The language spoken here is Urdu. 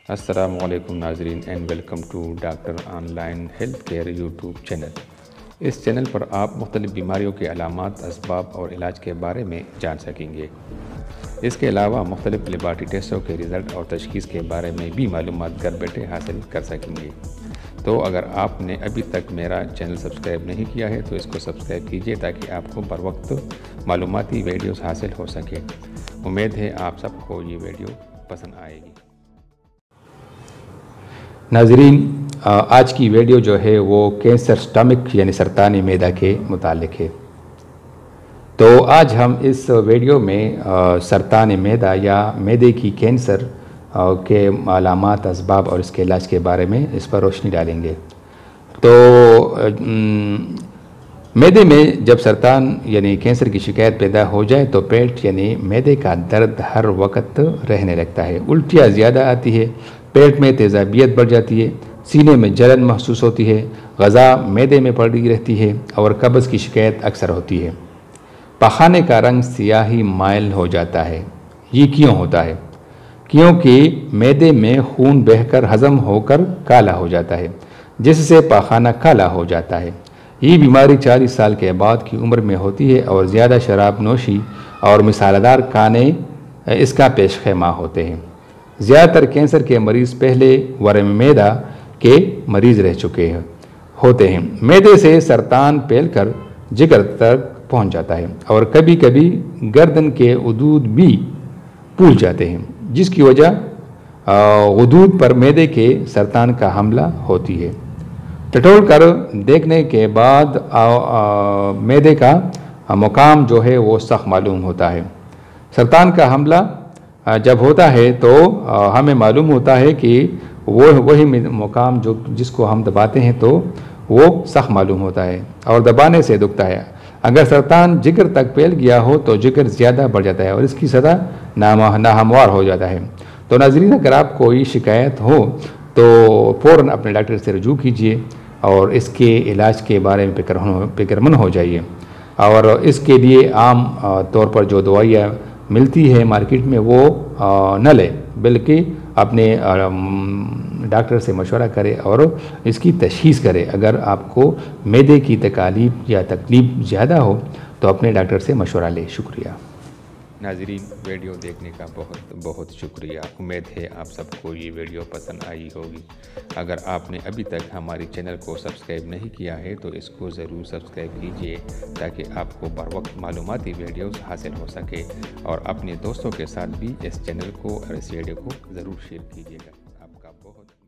السلام علیکم ناظرین and welcome to doctor on line health care YouTube channel. اس چینل پر آپ مختلف بیماریوں کے علامات، اسباب اور علاج کے بارے میں جان سکیں گے۔ اس کے علاوہ مختلف لیبارٹری ٹیسٹوں کے رزلٹ اور تشخیص کے بارے میں بھی معلومات گھر بیٹھے حاصل کر سکیں گے۔ تو اگر آپ نے ابھی تک میرا چینل سبسکرائب نہیں کیا ہے تو اس کو سبسکرائب کیجیے تاکہ آپ کو بر وقت معلوماتی ویڈیوز حاصل ہو سکے۔ امید ہے آپ سب کو یہ ویڈیو پسند آئے گی۔ ناظرین، آج کی ویڈیو جو ہے وہ کینسر سٹمک یعنی سرطان معدہ کے متعلق ہے۔ تو آج ہم اس ویڈیو میں سرطان معدہ یا معدے کی کینسر کے علامات، اسباب اور اس کے علاج کے بارے میں اس پر روشنی ڈالیں گے۔ تو معدے میں جب سرطان یعنی کینسر کی شکایت پیدا ہو جائے تو پیٹ یعنی معدے کا درد ہر وقت رہنے لگتا ہے، الٹیاں زیادہ آتی ہے، پیٹ میں تیزابیت بڑھ جاتی ہے، سینے میں جلن محسوس ہوتی ہے، غذا معدے میں پڑی رہتی ہے اور قبض کی شکایت اکثر ہوتی ہے۔ پخانے کا رنگ سیاہی مائل ہو جاتا ہے۔ یہ کیوں ہوتا ہے؟ کیونکہ معدے میں خون بہہ کر ہضم ہو کر کالا ہو جاتا ہے، جس سے پاخانہ کالا ہو جاتا ہے۔ یہ بیماری 40 سال کے بعد کی عمر میں ہوتی ہے اور زیادہ شراب نوشی اور مسالہ دار کھانے اس کا پیش خیمہ ہوتے ہیں۔ زیادہ تر کینسر کے مریض پہلے ورم معدہ کے مریض رہ چکے ہوتے ہیں۔ معدے سے سرطان پھیل کر جگر تک پہنچ جاتا ہے اور کبھی کبھی گردن کے غدود بھی پھول جاتے ہیں، جس کی وجہ غدود پر معدے کے سرطان کا حملہ ہوتی ہے۔ ٹٹول کر دیکھنے کے بعد معدے کا مقام جو ہے وہ سخت معلوم ہوتا ہے۔ سرطان کا حملہ جب ہوتا ہے تو ہمیں معلوم ہوتا ہے کہ وہی مقام جس کو ہم دباتے ہیں تو وہ سخت معلوم ہوتا ہے اور دبانے سے دکھتا ہے۔ اگر سرطان جگر تک پھیل گیا ہو تو جگر زیادہ بڑھ جاتا ہے اور اس کی سطح ناہموار ہو جاتا ہے۔ تو ناظرین، اگر آپ کو یہ شکایت ہو تو فوراً اپنے ڈاکٹر سے رجوع کیجیے اور اس کے علاج کے بارے میں فکرمند ہو جائیے۔ اور اس کے لیے عام طور پر جو دوائیاں ملتی ہے مارکیٹ میں وہ نہ لیں، بلکہ اپنے ڈاکٹر سے مشورہ کرے اور اس کی تشخیص کرے۔ اگر آپ کو معدے کی تکالیف یا تکلیف زیادہ ہو تو اپنے ڈاکٹر سے مشورہ لیں۔ شکریہ ناظرین، ویڈیو دیکھنے کا بہت بہت شکریہ۔ امید ہے آپ سب کو یہ ویڈیو پسند آئی ہوگی۔ اگر آپ نے ابھی تک ہماری چینل کو سبسکرائب نہیں کیا ہے تو اس کو ضرور سبسکرائب کیجیے تاکہ آپ کو بر وقت معلوماتی ویڈیوز حاصل ہو سکے، اور اپنے دوستوں کے ساتھ بھی اس چینل کو اور اس ویڈیو کو ضرور شیئر کیجیے گا۔ آپ کا بہت